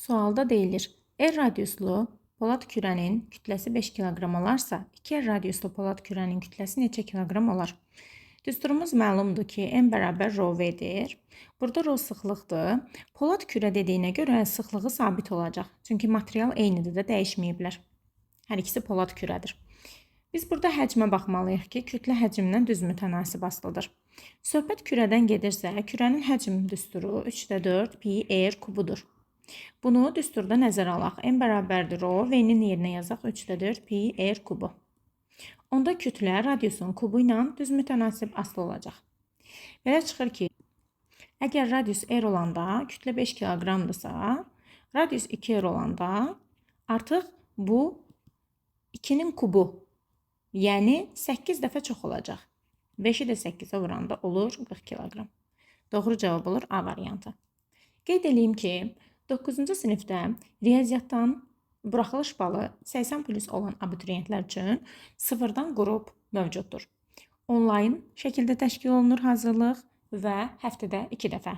Sualda deyilir, R radiuslu polad kürənin kütləsi 5 kiloqram olarsa, 2R radiuslu polad kürənin kütləsi neçə kiloqram olar? Düsturumuz məlumdur ki, M bərabər rho V-dir. Burada rho sıxlıqdır. Polad kürə dediyinə görə sıxlığı sabit olacaq. Çünki material eynidir də dəyişməyiblər. Hər ikisi polad kürədir. Biz burada həcmə baxmalıyıq ki, kütlə həcmdən düz mütənasib asılıdır. Söhbət kürədən gedirsə, kürənin həcm düsturu 3/4 pi r kubudur. Bunu düsturda nəzərə alaq. M bərabərdir rho, V-nin yerinə yazaq 3/4 pi r kubu. Onda kütlə radiusun kubu ilə düz mütənasib asılı olacaq. Belə çıxır ki, əgər radius r olanda kütlə 5 kiloqramdırsa, radius 2r olanda artıq bu 2-nin kubu, yəni 8 dəfə çox olacaq. 5-i də 8-ə vuranda olur 40 kiloqram. Doğru cavab olur A variantı. Qeyd edeyim ki, 9-cu sinifdə riyaziyyatdan buraxılış balı 80+ olan abituriyentlər üçün sıfırdan qrup mövcuddur. Onlayn şəkildə təşkil olunur hazırlıq və həftədə 2 dəfə.